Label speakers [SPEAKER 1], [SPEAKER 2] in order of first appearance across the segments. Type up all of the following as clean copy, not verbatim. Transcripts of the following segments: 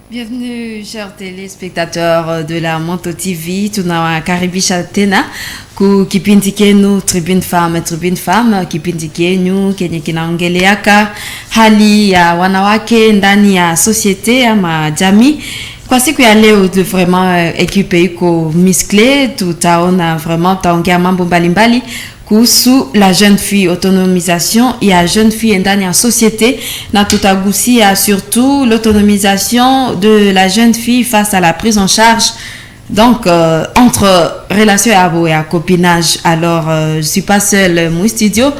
[SPEAKER 1] Bienvenue, chers téléspectateurs de la Monto TV. Tunawakaribisha tena kipindi kenu Tribune Femme, kipindi kenyu kenye kinaongeleaka hali ya wanawake ndani ya societe ama jamii. Kwa siku ya leo vraiment equipe iko musclé, tutaona vraiment taongea mambo mbalimbali kuhusu la jeune fille, autonomisation ya jeune fille ndani ya société, na tutagusia surtout l'autonomisation de la jeune fille face à la prise en charge donc entre relation ya copinage. Alors je suis pas seule mon studio,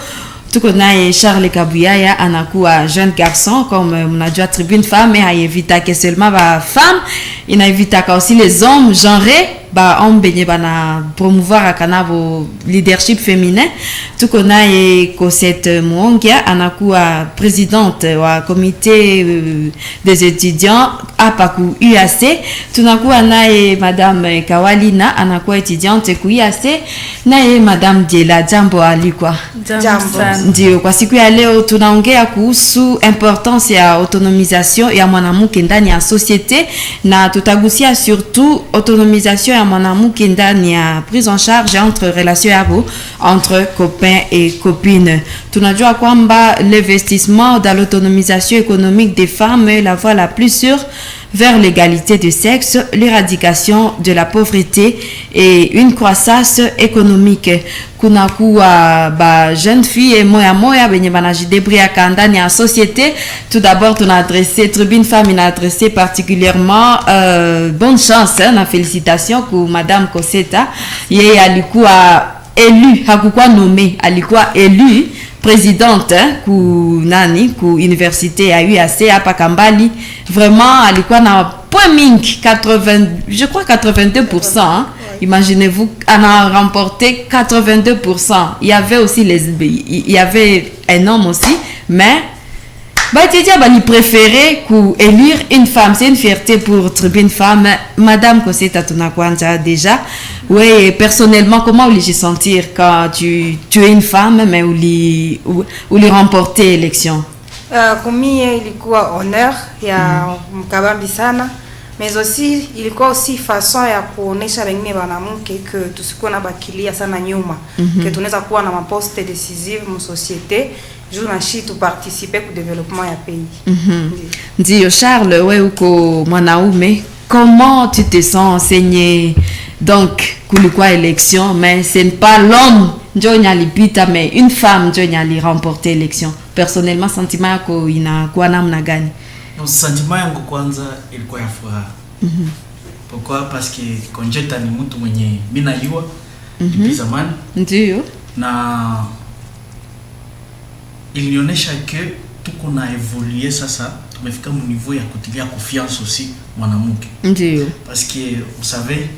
[SPEAKER 1] tuko naye Charles Kabuyaya anakuwa jeune garçon comme mnajua Tribune Femme haivita que seulement ba femme, inaivita aussi les hommes genrés ba hommes benye bana promouvoir akanavo leadership féminin. Tuko naye Cosette Muongia anakuwa présidente wa comité des étudiants hapa ku UAC. Tunakuwa naye madame Kawalina anakuwa étudiante ku UAC, naye madame Diela. Jambo alikuwa ndio. Kwa siku ya leo tunaongea kuhusu importance ya autonomisation ya mwanamke ndani ya société, na tutagusia surtout autonomisation ya mwanamke ndani ya prise en charge entre relation yabo entre copains et copines. Tunajua kwamba l'investissement dans l'autonomisation économique des femmes est la voie la plus sûre vers l'égalité de sexe, l'éradication de la pauvreté et une croissance économique. Kunakuwa ba jeune fille moya benye banajidebria ndani ya société. Tout d'abord tuna adressé Tribune Femme, ina adressé particulièrement bonne chance na félicitations ku madame Cosetta. Yeye alikuwa élu, hakukuwa nommé, alikuwa élu présidente ku université ya UAC hapa Kambali. Vraiment alikuwa na point mingi 80, je crois 82%, hein? Imaginez-vous, on a remporté 82%. Il y avait aussi il y avait un homme aussi, mais il préférait élire une femme. C'est une fierté pour Tribune Femme. Madame Cosetta Tunakwanja déjà. Oui, personnellement, comment vous les sentir quand tu es une femme, mais où les remporter l'élection?
[SPEAKER 2] Kumi ilikuwa honneur ya mkabambi sana, mais aussi ilikuwa aussi façon ya kuonesha wengine wanamke que tusikuwa na bakilia sana nyuma, que tunaweza kuwa na maposte décisive mu société juu na shi tu participer ku développement ya pays.
[SPEAKER 1] Ndio. Charles, wewe uko mwanaume, comment tu te sens enseigné? Donc kulikuwa élection, mais ce n'est pas l'homme ndio nyalipita, mais une femme ndio nyali remporter élection. Personnellement, sentiment yako inakuwa namna gani?
[SPEAKER 3] Sentiment yangu kwanza ilikuwa ya furaha. Pourquoi? Parce que Conjeta ni mtu mwenye mimi najua depuis zamani.
[SPEAKER 1] Ndio.
[SPEAKER 3] Na ilionyesha que tuko na évoluer sasa, tumefika mu niveau ya kutilia confiance aussi mwanamke.
[SPEAKER 1] Ndio.
[SPEAKER 3] Parce que vous savez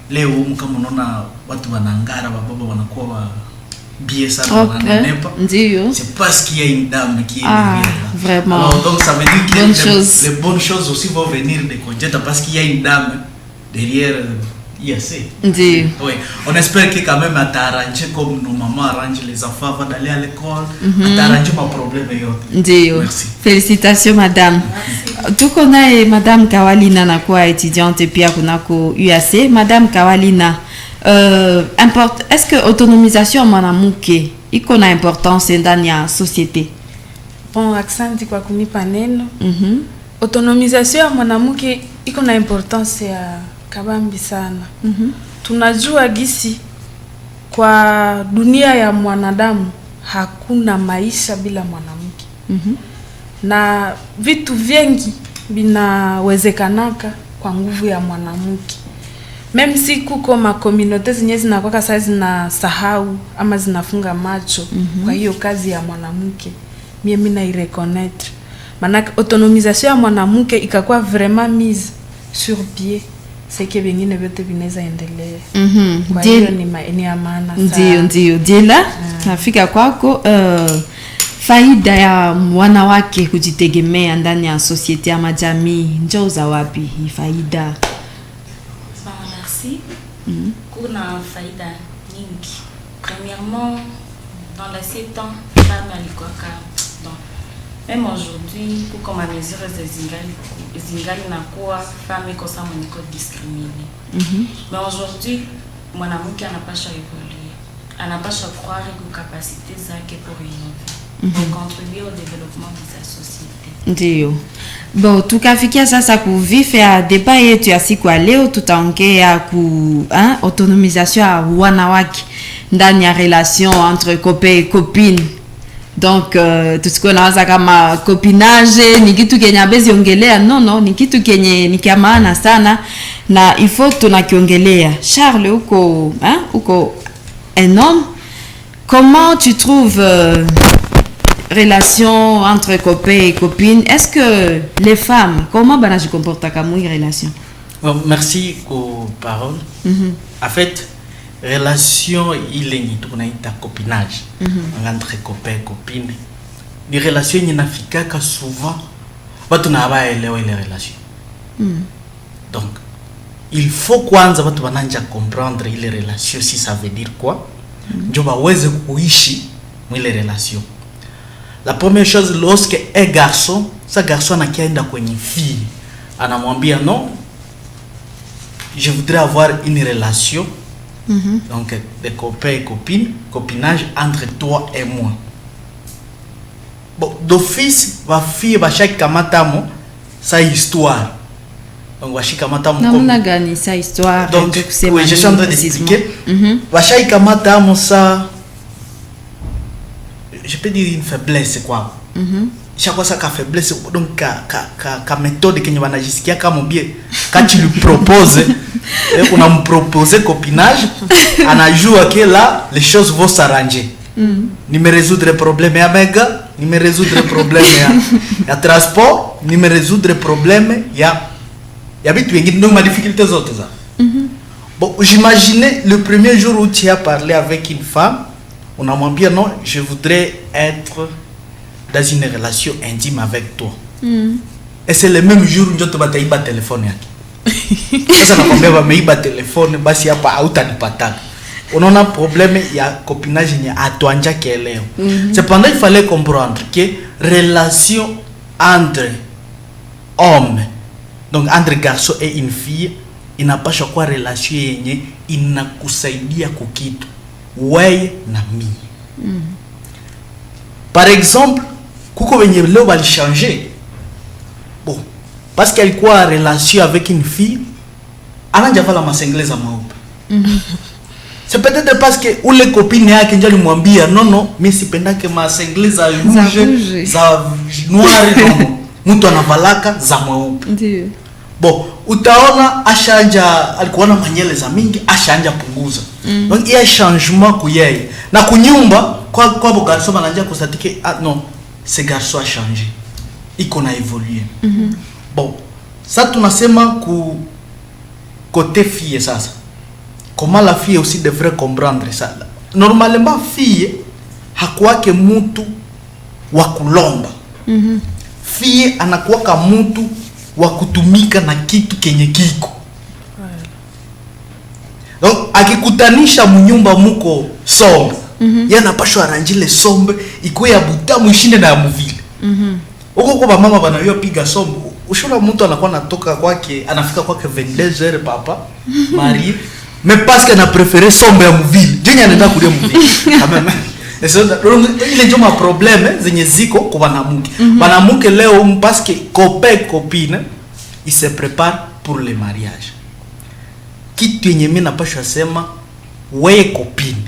[SPEAKER 3] leo kama unaona watu wanangara, baba wanakuwa bien ça c'est parce qu'il y a une dame qui est derrière.
[SPEAKER 1] Vraiment.
[SPEAKER 3] Alors donc ça veut dire que les bonnes choses aussi vont venir de Conjeta parce qu'il y a une dame derrière IAC. Oui, on espère que quand même à t'arranger comme nos mamans arrangent les enfants avant d'aller à l'école, à t'arranger ma problème et autres. Merci.
[SPEAKER 1] Félicitations madame. Tuko naye madame Kawalina nakuwa étudiante pia kunako UAC. Madame Kawalina, est-ce que autonomisation mwanamke iko na importance ndani ya société?
[SPEAKER 4] Bon, accent kwa kunipa neno. Autonomisation ya mwanamke iko na importance ya kabambi sana. Tunajua gisi kwa dunia ya mwanadamu hakuna maisha bila mwanamke. Na vitu vingi vinawezekanaka kwa nguvu ya mwanamke. Même si kuko ma communauté zenye zinakuwa sasa zinasahau ama zinafunga macho kwa hiyo kazi ya mwanamke, mimi na ireconnaître. Maana autonomisation ya mwanamke ikakuwa vraiment mise sur pied, c'est que vingine vyote vinaweza endelea. Kwa hiyo ni ya maana sana.
[SPEAKER 1] Ndio. Diela, nafika kwako. Faida ya wanawake kujitegemea ndani ya société ama jamii njoo za wapi hii faida?
[SPEAKER 5] Merci. Kuna faida nyingi. Premièrement, dans l'ancien temps, femme alikuwa donc Même aujourd'hui, pour comme à mesure zingali na kuwa femme iko sa mweniko discriminé. Mais aujourd'hui, mwanamke anapasha évoluer. Anapasha croire aux capacités zake pour innover. Pour contribuer au développement de sa société.
[SPEAKER 1] Ndio. Bon, tukafikia sasa kuvife ya deba yetu ya siku ya leo, tutaongea ku autonomisation ya wanawake ndani ya relation entre copain et copine. Donc tusikuwe nawaza kama copinage ni kitu kenye abezi ongelea. Non, ni kitu kenye ni kia maana sana na il faut tunakiongelea. Charles, uko un homme, comment tu trouves relation entre copains et copines? Est-ce que les femmes, comment ben je comporte comme une relation?
[SPEAKER 3] Merci pour parole. En fait, relation il est ni tunaita copinage entre copains et copines. Les relations ni nafika ka souvent watu na hawaelewa ile relation. Donc il faut kwanza watu wananja comprendre ile relation si ça veut dire quoi. Ndio waweze kuishi ile relation. La première chose, lorsque un garçon, ce garçon anakienda kwenye fille, anamwambia non, je voudrais avoir une relation, donc de copains et copines, copinage entre toi et moi. Bon, d'office, ma fille va chaque kamatamo sa histoire. Donc va chaque kamatamo
[SPEAKER 1] comme on gagné sa histoire.
[SPEAKER 3] Donc oui, je suis en train d'expliquer. Va chaque kamatamo sa, je peux dire une faiblesse quoi. Chaque fois ça ka faiblesse donc ka méthode que nous vanajisikia kama bien quand tu lui proposes on a me proposé copinage anajua que là les choses vont s'arranger. Ni me résoudre problème ya mega, ni me résoudre problème ya transport, ni me résoudre problème ya vitu vingine donc ma difficulté zote ça. Bon, j'imaginais le premier jour où tu as parlé avec une femme, on a dit non, je voudrais être dans une relation intime avec toi. Et c'est le même jour où tu vas te faire téléphone. Ça n'a pas me faire téléphone, basi hapa hautanipata. On a un problème, il y a copinage, il y a atuanja keleo. Cependant, il fallait comprendre que relation entre hommes, donc entre garçon et une fille, il n'a pas chaque relation yenye inakusaidia kukitu wewe na mimi. Par exemple, kuko wenye leo bali changer. Bon, parce qu'elle quoi relation avec une fille, ananja vala masengleza maupe. C'est peut-être parce que ou les copines yake ndio alimwambia non, mimi sipendake masengleza rouge za noir non. Mtu anavalaka za maupe. Ndio. Bon, utaona ashanja alikuwa na manyele za mingi, ashanja punguza. Donc il y a changement kuyeye. Na kunyumba kwa bo garçon bananja kustatike non, ce garçon a changé. Iko na évolué. Bon, ça tunasema ku côté fille sasa. Comment la fille aussi devrait comprendre ça. Normalement fille hakuwake mtu wa kulomba. Fille anakuwa kama mtu wa kutumika na kitu kenye kiko. Donc akikutanisha mnyumba muko sombe, yana pasho arranjile sombe ikuwe ya butamu ishinde na ya muvile. Huko kwa mama banayo piga sombe, ushona mtu anakuwa natoka kwake, anafika kwake 22h papa, Marie, mais parce qu'elle a préféré sombe ya muvile. Jenya anaenda kulia muvile. Quand même. Et ça il est un problème zenye ziko kwa banamuke. Banamuke leo parce que copain copine il se prépare pour le mariage. Kitu yenye mimi napasha sema wewe copine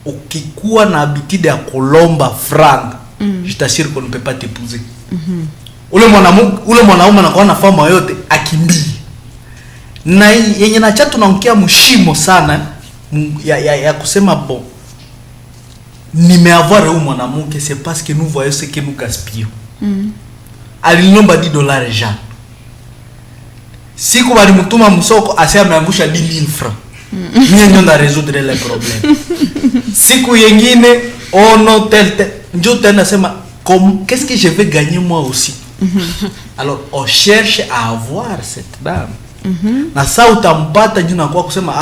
[SPEAKER 3] ukikuwa na habitude ya kulomba franga, je t'assure qu'on ne peut pas t'épouser. Ule mwanaume anakuwa na fama yote akimbie. Na yenye na chatu naongea mshimo sana ya kusema bon nimeavoir huyu mwanamke c'est parce que nous voyons ce que nous gaspillons. Alinomba $10 Jean. Siku walimtuma msoko ase ameangusha 10,000 francs. Mimi ndio na résoudre les problèmes. Siku yengine ono tel ndio tena sema qu'est-ce que je vais gagner moi aussi. Alors on cherche à avoir cette dame. Na saa utampata jina kwa kusema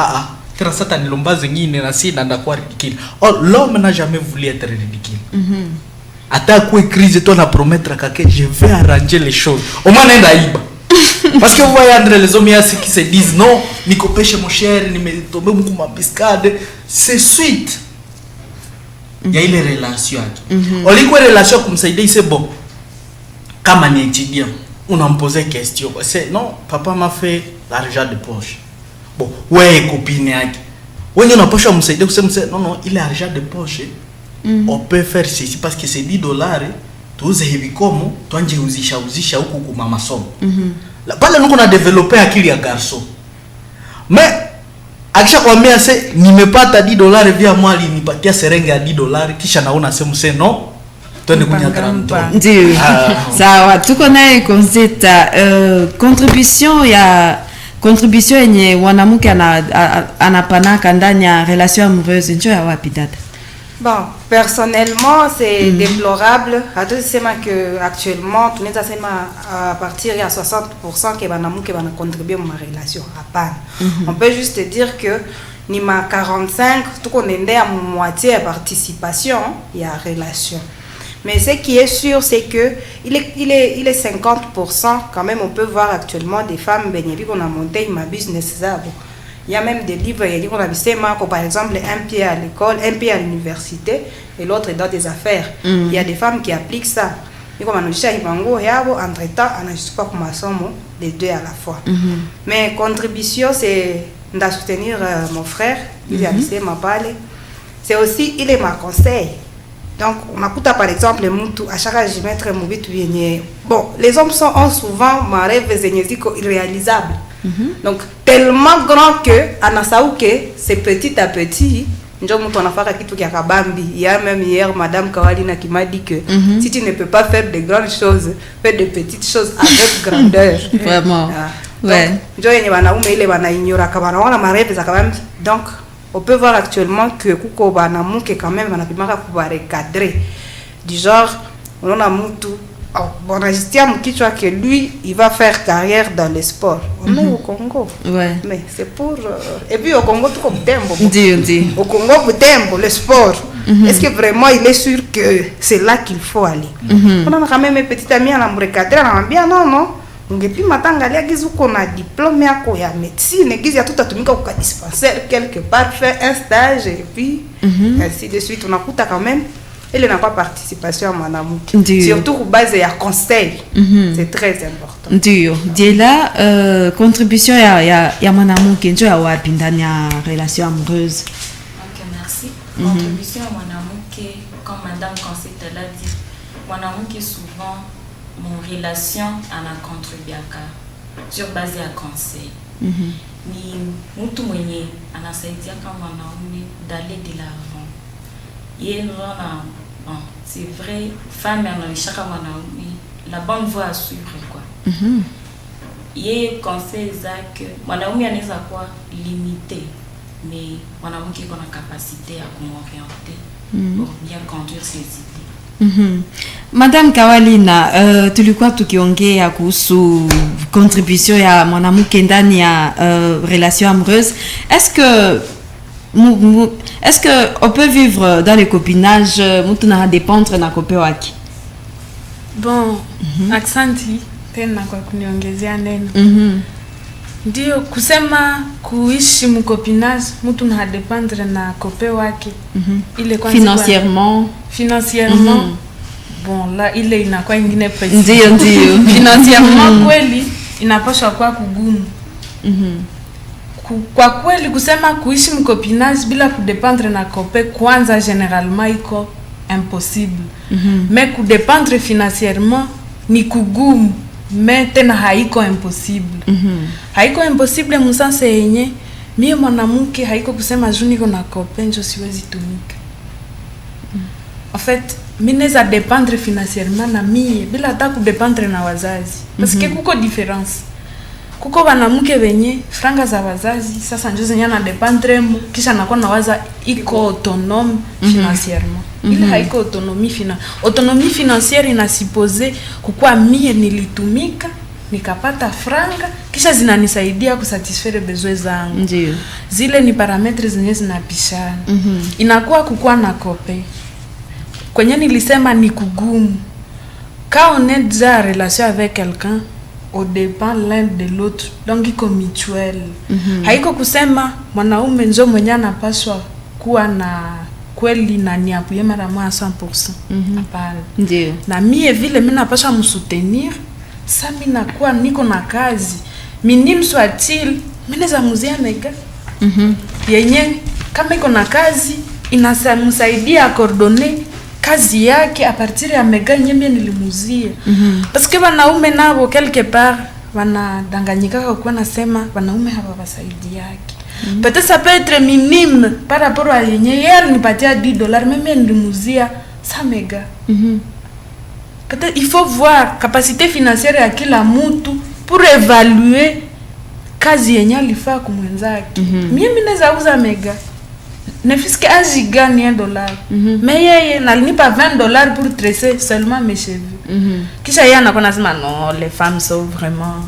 [SPEAKER 3] tena sasa nilomba zingine na si nanda kwa ridicule. Oh, l'homme n'a jamais voulu être ridicule. ata quoi crise toi na promettre que je vais arranger les choses au moins nenda iba parce que vous voyez entre les hommes qui se disent non nikopeshe mon cher nimetobe mko mabiscade c'est suite il y a ile relation olikuwa relation kumsaidia c'est bon kama ni étudiant on en posait question c'est non papa m'a fait l'argent de poche bon ouais copine yake wewe unapaswa kumsaidia kusema non ile argent de poche on peut faire ceci parce que c'est $10 tuuze hivi komo tuanje uzisha huku kwa masomo la pale nuko na developer akili ya garçon mais akisha kwambia nimepata $10 via mwali nipatia serenge ya $10 kisha naona sema non twende kunya granto
[SPEAKER 1] ndio sawa tuko naye Concetta contribution yenye mwanamke anapanaka ndani ya relation amoureuse ndio ya wapi dada?
[SPEAKER 2] Bon, personnellement, c'est déplorable. À tout c'est que actuellement, tout n'est à partir à 60% qui va contribuer à ma relation. On peut juste dire que Nima 45, tout qu'on est à moitié à participation, il y a relation. Mais ce qui est sûr, c'est que il est 50% quand même. On peut voir actuellement des femmes bénéfiques qu'on a monté ma business ça. Il y a même des livres qu'on a visité, par exemple, un pied à l'école, un pied à l'université et l'autre dans des affaires. Il y a des femmes qui appliquent ça. Et comme on a entre-temps, on a juste pas comme les deux à la fois. Mais contribution, c'est de soutenir mon frère, il a visité ma parole. C'est aussi, il est ma conseil. Donc, on a par exemple, à chaque fois, je mets mon but. Bon, les hommes ont souvent ma rêve irréalisable. Donc, tellement grand que, c'est petit à petit. Il y a même hier, Madame Kawalina qui m'a dit que si tu ne peux pas faire de grandes choses, fais de petites choses avec grandeur.
[SPEAKER 1] Vraiment.
[SPEAKER 2] Donc, on peut voir actuellement que Kuko Banamuke quand même va recadrer. Du genre, on a Moutou. On a juste que lui, il va faire carrière dans le sport. On est au Congo.
[SPEAKER 1] Ouais.
[SPEAKER 2] Mais c'est pour. Et puis au Congo, tout comme tempo. Au Congo, tempo, le sport. Est-ce que vraiment il est sûr que c'est là qu'il faut aller? On a quand même un petit ami à la recadrer. On a bien, non. Et puis maintenant, on a diplôme à médecine, il y a tout à tout dispensaire quelque part, faire un stage et puis ainsi de suite. On a quand même. Elle n'a pas participation à Manamuki. Surtout au base à conseil. C'est très important.
[SPEAKER 1] Ndio. Diela contribution ya Manamuki ndio ya wapi ndani ya relation amoureuse?
[SPEAKER 5] OK, merci. Contribution à Manamuki, comme madame Concetta l'a dit, Manamuki souvent mon relation ana contribué sur base à conseil. Ni mtu mwenye anasaidia kama mwanaume d'aller de l'avant. Yeye bon, c'est vrai, femme la bonne voie à suivre quoi. Yeye conseil que mwanaume anaweza kuwa limité, mais mwanaume qui a la capacité à m'orienter pour bien conduire ses idées.
[SPEAKER 1] Madame Kawalina, tulikuwa tukiongea kuhusu contribution ya mwanamke ndani ya relation amoureuse. Est-ce que on peut vivre dans le copinage mtu na dépendre na kope wake?
[SPEAKER 4] Bon, aksanti tena kwa kuniongezea neno. Ndio kusema kuishi mkopinage mtu na dépendre na kope wake. Ile kwanza financièrement bon là ile inakuwa ingine pesa.
[SPEAKER 1] Ndio.
[SPEAKER 4] Financièrement kweli inapaswa kuwa kugumu. Kwa kweli kusema kuishi mkopinage bila kudependre na kope kwanza généralement iko impossible. Mais kudependre financièrement ni kugumu, mais tena haiko impossible. Haiko impossible msanse yenye mimi mwanamke haiko kusema juu niko na kope njo siwezi tumika. En fait, mimi naweza dependre financièrement na mimi bila hata kudependre na wazazi. Parce que kuko différence. Kuko banamuke benye franga za wazazi sasa ndio zenye na dependre kisha nakuwa nawaza iko autonome financièrement. Ile haiko autonomie financière inasipose kukua mie nilitumika nikapata franga kisha zinanisaidia kusatisfaire besoins zangu.
[SPEAKER 1] Ndio.
[SPEAKER 4] Zile ni parametres zenye zinapishana. Inakuwa kukua na kope. kwenye nilisema ni kugumu. Quand on est déjà en relation avec quelqu'un, on dépend l'un de l'autre, donc iko mutuel. Haiko kusema mwanaume njo mwenye anapaswa kuwa na kweli na niapuye mara moja 100%. Hapana.
[SPEAKER 1] Ndio.
[SPEAKER 4] Na mie vile mimi napaswa msoutenir, sasa mimi nakuwa niko na kazi. Minime soit-il, mimi naweza muzia mega. Yenye kama iko na kazi inamsaidia coordonner kazi yake a partir ya mega nyembe nilimuzia. Parce que wanaume nao quelque part wanadanganyika kwa nasema wanaume hawawasaidia yake. Peut-être ça peut être minime par rapport à yenye yeye nipatia $10 mimi nilimuzia 100 mega. Peut-être il faut voir capacité financière ya kila mtu pour évaluer kazi yenye alifaa kumwenzake. Mimi naweza uza mega ne fiske ajiga ni $1. Mais yeye nalinipa $20 pour tresser seulement mes cheveux. Kisha yeye anakuwa nasema non, les femmes sont vraiment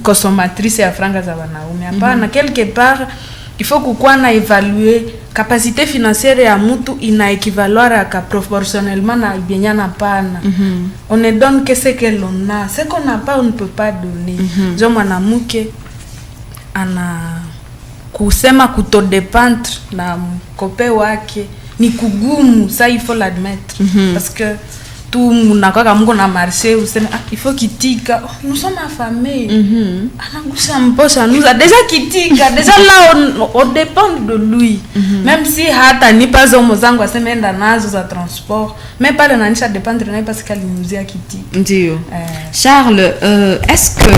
[SPEAKER 4] consommatrices ya franga za wanaume. Hapana, quelque part il faut kukuwa na évaluer capacité financière ya mtu ina équivaloir à proportionnellement na bienyana pana. On ne donne que ce que l'on a. Ce qu'on n'a pas, on ne peut pas donner. Jo mwanamke ana kusema kutodependre na mkope wake ni kugumu, ça il faut l'admettre. Parce que tout munakwaka mungu na marché useme il faut kitika, nous sommes affamés. Anangusha mposha nous a déjà kitika, déjà là on dépend de lui. Même si hata nipa zomo zangu aseme enda nazo za transport, mais pale nanisha dépendre naye parce qu'elle nous a kitika.
[SPEAKER 1] Ndio. Charles, est-ce que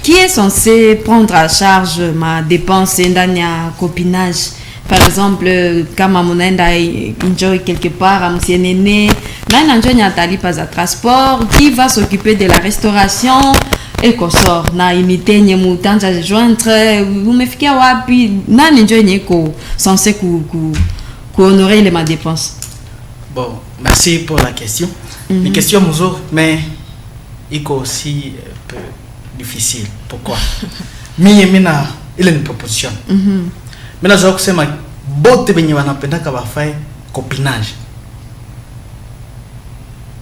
[SPEAKER 1] qui est censé prendre à charge ma dépense ndani ya copinage? Par exemple, kama munaenda enjoy quelque part à msienene, nani enjoy nyatali pas à transport, qui va s'occuper de la restauration et consort na imite nye mutanja joindre, umefikia wapi, nani enjoy nyeko censé ku honorer les ma dépense?
[SPEAKER 3] Bon, merci pour la question. Une question muzo, mais iko aussi peu difficile. Pourquoi? Mina ile ni proposition. Mimi naweza kusema bote wenye wanapendaka bafai copinage.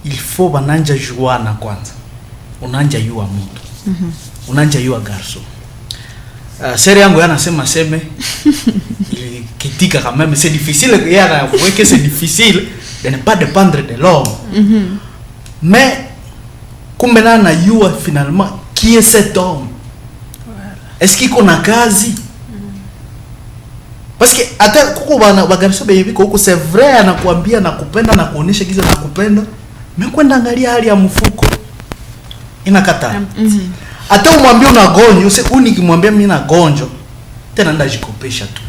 [SPEAKER 3] Il faut bananja juana kwanza. Unanja yua mtu. Unanja yua garso. Seri yangu yanasema seme kitika quand même c'est difficile que yana que c'est difficile de ne pas dépendre de l'homme. Mais kumbe na yua finalement qui est cet homme? Est-ce qu'il a kazi? Parce que hata kuko bagariso bebi kuko c'est vrai anakuambia nakupenda na kuonesha giza nakupenda, mekwenda angalia hali ya mfuko inakata. Hata umwambie unagonjwa, usikuni kimwambia mimi nagonjwa, tena ndajikopesha tu.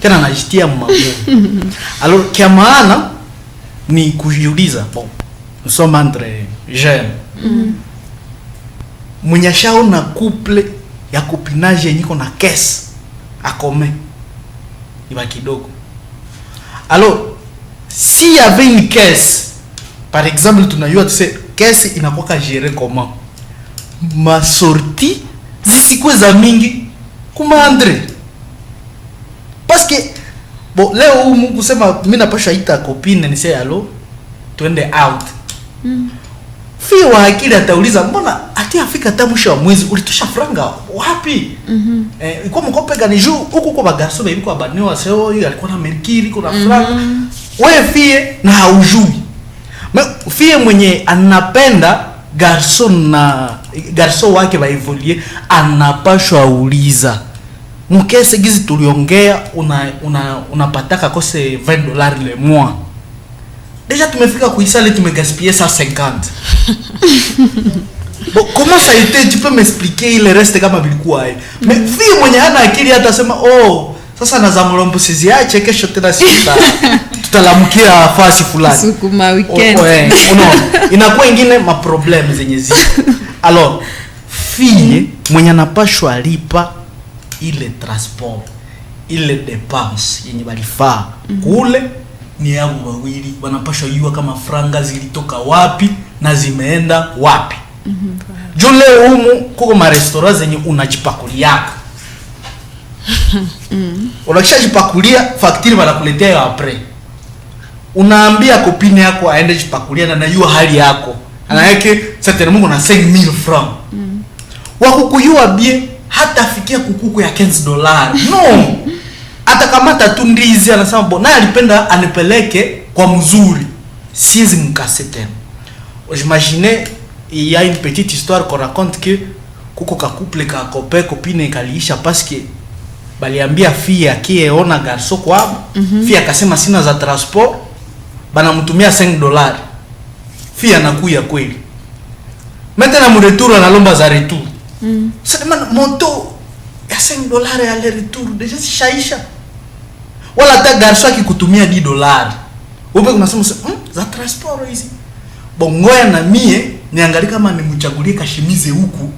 [SPEAKER 3] Tena najitia magumu. Alors kia maana ni kujiuliza, bon, nous sommes entre jeunes. Mwenyashao na couple ya copinage yeniko na caisse akome iba kidogo. Alors s'il y avait une caisse, par exemple tunajua tuse caisse inakuwa gérer comment ma sortie zisikuwe za mingi kumandre, parce que bon leo humu kusema mimi napasha ita copine ni say allo twende out. Fii wa akili atauliza mbona ati afika hata mwisho wa mwezi ulitosha franga wapi? Ilikuwa mkope gani juu huko kwa bagaso baby kwa baneo aseo alikuwa na merkiri kuna franga. Wewe fie na haujui. Fie mwenye anapenda garso wake ba evoluer anapashwa uliza. Mkese gizi tuliongea unapataka kose $20 le mois. Déjà tumefika kuisale tumegaspiller 150. Bon, comment ça a été? Tu peux m'expliquer le reste kama bilikuwa hai. Mais fille mwenye hana akili hata sema oh sasa na zamulombo siziache kesho tena sita tutalamukia fasi fulani
[SPEAKER 1] sukuma weekend.
[SPEAKER 3] Inakuwa ingine ma problem zenye zi. Alors fille mwenye anapashwa lipa ile transport ile dépense yenye balifaa kule ni yao wawili wanapashwa yua kama franga zilitoka wapi na zimeenda wapi. Jule humu kuko ma restaurant zenye unajipakulia. Unakishajipakulia facture wanakuletea après. unaambia kopine yako aende jipakulia na najua hali yako. Anaweke certainement na 5000 francs. Wakukuyua bie hata afikia kukuku ya $15. No. Atakamata tu ndizi anasema bona alipenda anipeleke kwa mzuri. Siezi mkase tena. J'imagine il y a une petite histoire qu'on raconte que kuko ka couple ka copain copine kaliisha parce que baliambia fille akiona garso kwa fille akasema sina za transport banamtumia $5. Fille anakuya kweli. Maintenant mu retour analomba za retour. C'est moto ya $5 ya le retour déjà si shaisha. Wala ta garso akikutumia $10. Wewe unasema za transport hizi. Bongoya na mie niangalie kama nimchagulie kashimize huku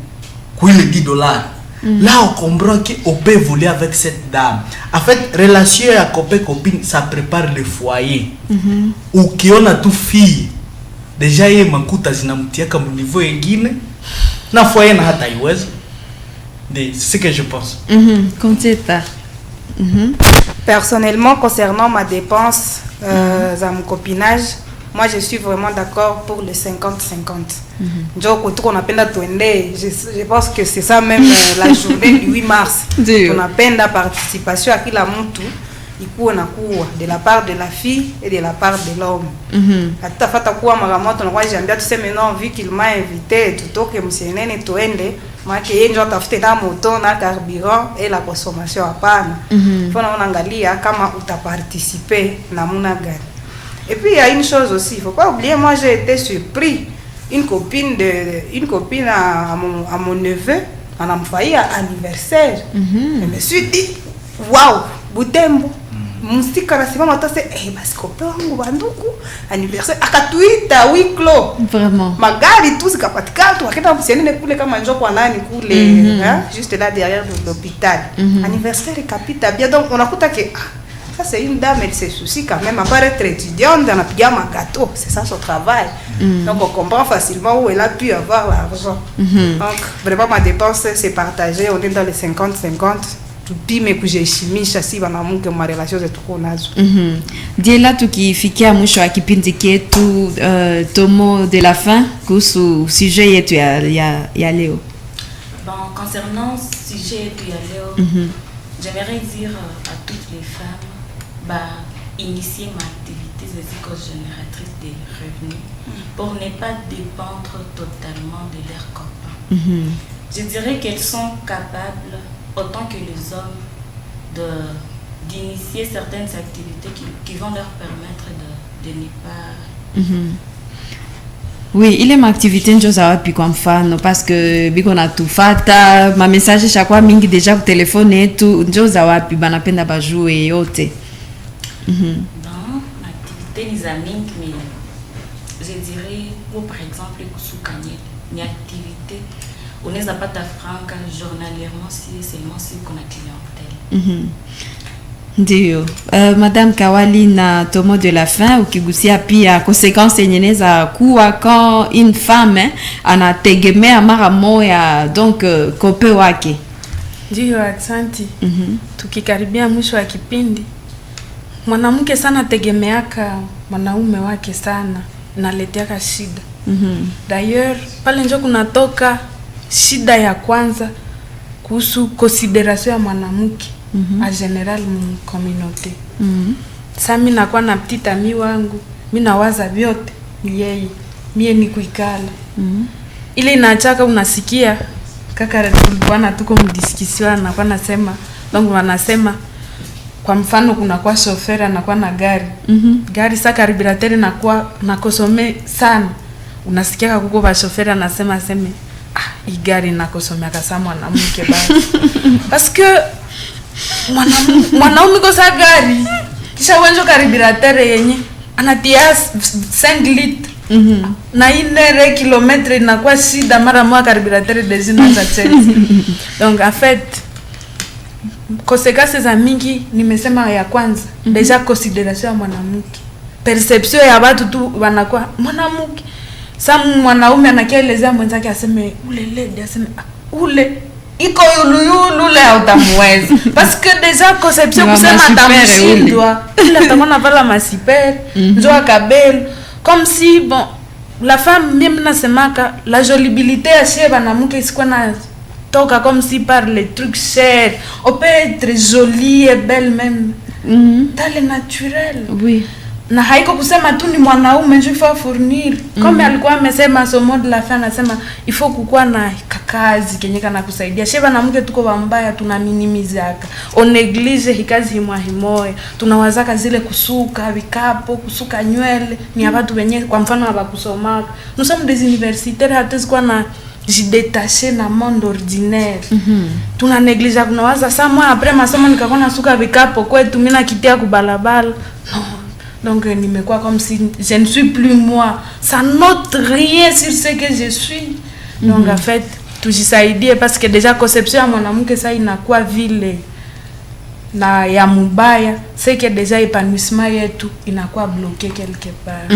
[SPEAKER 3] kuile $10. Là on comprend qu'on peut voler avec cette dame. En fait, relation ya copine ça prépare le foyer. Ukiona tu fille deja yeye makuta zinamtiaka mu niveau nyingine na foyer na hata iwezi. C'est ce que je pense.
[SPEAKER 1] Conteta.
[SPEAKER 2] Personnellement, concernant ma dépense dans mon copinage, moi je suis vraiment d'accord pour le 50-50. Je pense que c'est ça même la journée du 8 mars. On appelle la participation à qui la monte de la part de la fille et de la part de l'homme. Vu qu'il m'a invité, tout que la moto na carburant et la consommation à panne. Il faut comment tu as participé na gari. Et puis il y a une chose aussi, il faut pas oublier, moi j'ai été surpris, une copine à mon neveu, on a failli à anniversaire. Je me suis dit, waouh, Butembo. Musika nasema matase basi kope wangu banduku anniversaire akatuita wiklo
[SPEAKER 1] vraiment
[SPEAKER 2] magari tu zikapatikana tu akaenda msienene kule kama njoo kwa nani kule juste là derrière l'hôpital anniversaire kapita bien donc on a kuta que ça c'est une dame elle se soucie quand même à part être étudiante dans la pyjama gâteau c'est ça son travail donc on comprend facilement où elle a pu avoir l'argent donc vraiment ma dépense c'est partagé on est dans les 50-50 tupime kujiheshimisha si wanamke ma relation zetu nazo.
[SPEAKER 1] Diela tukifikia mwisho wa kipindi chetu tomo de la fin kuhusu sujet yetu ya leo.
[SPEAKER 5] Bon, concernant sujet yetu ya leo, j'aimerais dire à toutes les femmes initier ma activité des écoles génératrices de revenus pour ne pas dépendre totalement de leurs copains. Je dirais qu'elles sont capables autant que les hommes d'initier certaines activités qui vont leur permettre de ne pas...
[SPEAKER 1] Oui, il est ma activité njo za wapi kwa mfano parce que biko na tufata ma message chaque mingi déjà au téléphone yetu njo za wapi banapenda bajue yote.
[SPEAKER 5] Dans l'activité les amis mais je dirais pour par exemple kusukanye ni activité on n'est pas ta franca journalièrement si seulement si qu'on a clientèle.
[SPEAKER 1] Ndio. Madame Kawali na tomo de la fin ukigusia pia conséquences yenye za kuwa quand une femme anategemea mara moja donc kope wake.
[SPEAKER 4] Ndio, asante. Tukikaribia mwisho wa kipindi, mwanamke sana tegemeaka mwanaume wake sana naleteaka shida. D'ailleurs pale njo kunatoka shida ya kwanza kuhusu considération ya mwanamke en général mu communauté. Sasa mimi nakuwa na petit ami wangu, mimi nawaza vyote ni yeye, mie ni kuikala. Ile inachaka unasikia kaka tulikuwa na tuko mdiscussion na kwa nasema donc wanasema kwa mfano kuna kwa chauffeur anakuwa na gari. Gari sasa carbureteur inakuwa na kosome sana. Unasikia kuko ba chauffeur anasema igari na kosomea kasa mwanamke basi. Parce que mwanaume kosa gari kisha wenjo carbureteur yenye anatia 5 litres na 1 kilometre inakuwa shida mara moja carbureteur desina za chezi. Donc en fait conséquences za mingi nimesema ya kwanza déjà considération ya mwanamke, perception ya watu tu wanakuwa mwanamke. Sa mwanaume anakielezea mwenzake aseme ule lady aseme ule iko yulu le utamweza parce que déjà conception kusema tamshindwa ila tamona vala masiper njo akabel comme si bon la femme même nasemaka la jolibilité ya sheba na mke isikuwa na toka comme si par les trucs chers on peut être jolie et belle même dans le naturel
[SPEAKER 1] oui
[SPEAKER 4] na haiko kusema tu ni mwanaume ndio ifaa fournir kama alikuwa amesema somo de la fin anasema ifo kukua na kakazi kenyeka na kusaidia sheba na mke tuko bambaya tunaminimizaka on néglige hikazi himoya tunawazaka zile kusuka vikapo kusuka nywele ni watu wenye kwa mfano abakusomaka nous sommes des universitaires hatuwezi kuwa na jidétacher na monde ordinaire tuna néglige kunawaza saa moja après masomo nikakona suka vikapo kwetu mimi nakitia kubalabala no. Donc nimekuwa comme si je ne suis plus moi, ça note rien sur ce que je suis. Donc en fait tujisaidie parce que déjà conception ya mwanamke sasa inakuwa vile na ya mubaya, c'est que déjà épanouissement yetu inakuwa bloqué quelque part.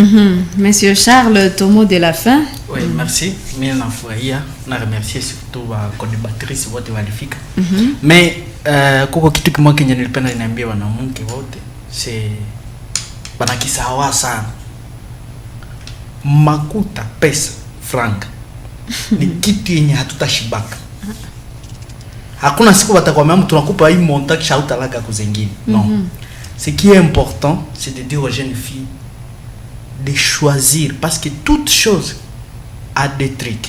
[SPEAKER 1] Monsieur Charles, ton mot de la fin?
[SPEAKER 3] Oui, merci. Mimi nafurahia na remercier surtout wa co-débattrice wote walifika. Mais kuko kitu kimoja kenye nilipenda niambie wanawake wote, c'est banakisawa sana makuta pesa frank ni kitu yenye hatutashibaka. Hakuna siku watakwambia mtu tunakupa hii monta kisha utalaga kuzengine. Non. Ce qui est important, c'est de dire aux jeunes filles de choisir parce que toute chose a des trucs.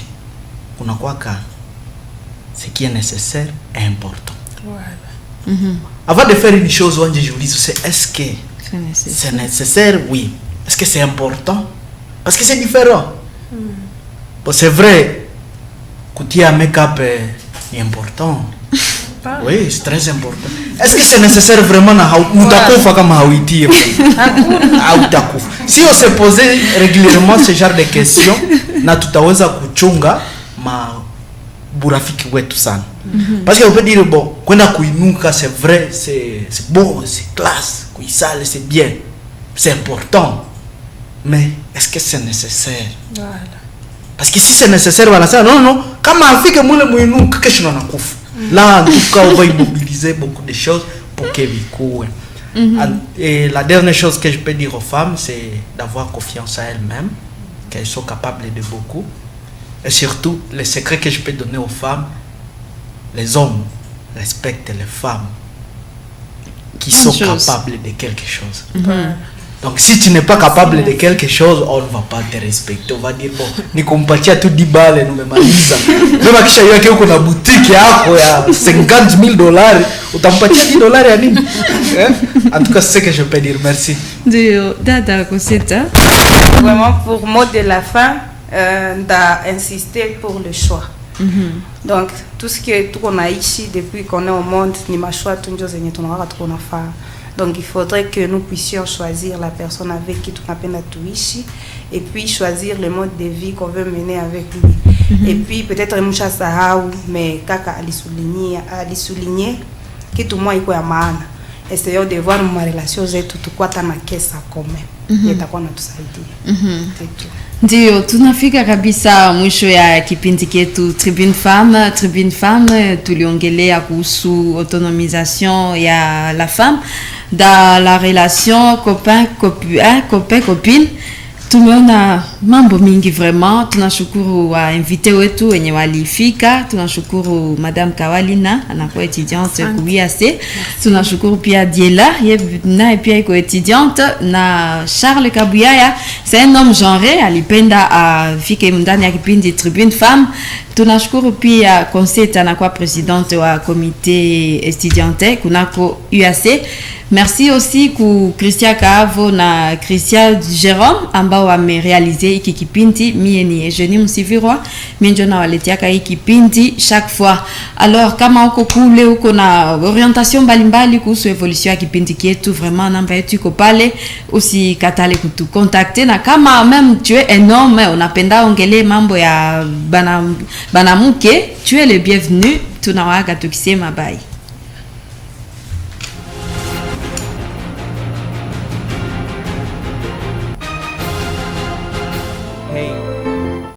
[SPEAKER 3] Kunakuwa ce qui est nécessaire est important.
[SPEAKER 4] Voilà.
[SPEAKER 3] Avant de faire une chose, on dit c'est est-ce que c'est nécessaire? Oui. Est-ce que c'est important? Parce que c'est différent. Bon, c'est vrai que un make-up est important. Oui, c'est très important. Est-ce que c'est nécessaire vraiment? Si on se posait régulièrement ce genre de questions, na tutaweza kuchunga ma burafiki wetu sana. Parce qu'on peut dire bon, kwenda kuinuka c'est vrai, c'est bon, c'est classe, kuisale c'est bien, c'est important. Mais est-ce que c'est nécessaire?
[SPEAKER 4] Voilà.
[SPEAKER 3] Parce que si c'est nécessaire, voilà ça. Non, kama afike mule muinuka kesho na kufa. Là, en tout cas, on va immobiliser beaucoup de choses pour que vikuwe. Et la dernière chose que je peux dire aux femmes, c'est d'avoir confiance à elles-mêmes, qu'elles sont capables de beaucoup. Et surtout, le secret que je peux donner aux femmes, les hommes respectent les femmes qui sont capables de quelque chose. Donc si tu n'es pas capable de quelque chose, on ne va pas te respecter. On va dire bon, ni kumpatia tu 10 balles numemaliza. Kama kisha yake uko na boutique yako ya $50,000, utampatia $10 ya nini? En tout cas, c'est ce que je peux dire. Merci.
[SPEAKER 1] Dada Koseta.
[SPEAKER 2] Vraiment pour mot de la fin, d'insister pour le choix. Donc tout ce que qu'on a ici depuis qu'on est au monde, ni ma choix tout ndio zenye tunawaka tuko nafaa. Donc il faudrait que nous puissions choisir la personne avec qui on appelle tuishi et puis choisir le mode de vie qu'on veut mener avec lui. Et puis peut-être mcha sahau mais kaka alisuligner kitu moja iko ya maana. Essayons de voir ma relation zetu tukua tana kesa commun. Itakuwa natusaidia.
[SPEAKER 1] Ndio tunafika kabisa mwisho ya kipindi chetu Tribune Femme. Tuliongelea kuhusu autonomisation ya la femme dans la relation copain-copine. Tumeona mambo mingi vraiment. Tunashukuru wa invité wetu wenye walifika. Tunashukuru Madame Kawalina anakuwa étudiante ku UAC. Tunashukuru pia Diela na pia iko étudiante na Charles Kabuyaya, c'est un homme genré, alipenda afike ndani ya kipindi Tribune Femme. Tunashukuru pia Conceta anakuwa présidente wa comité étudiantin kunako UAC. Merci aussi ku Christian Kaavo na Christian Jérôme ambao wamerealize hiki kipindi. Mie ni Eugenie Msivirwa, mimi ndio nawaletea hiki kipindi chaque fois. Alors kama uko kule uko na orientation mbalimbali kuhusu evolution ya kipindi kietu, vraiment namba yetu iko pale, usikatale kutucontacter. Na kama même tu es un homme unapenda ongelee mambo ya banamuke, tu es le bienvenu. Tunawaaga tukisema bye.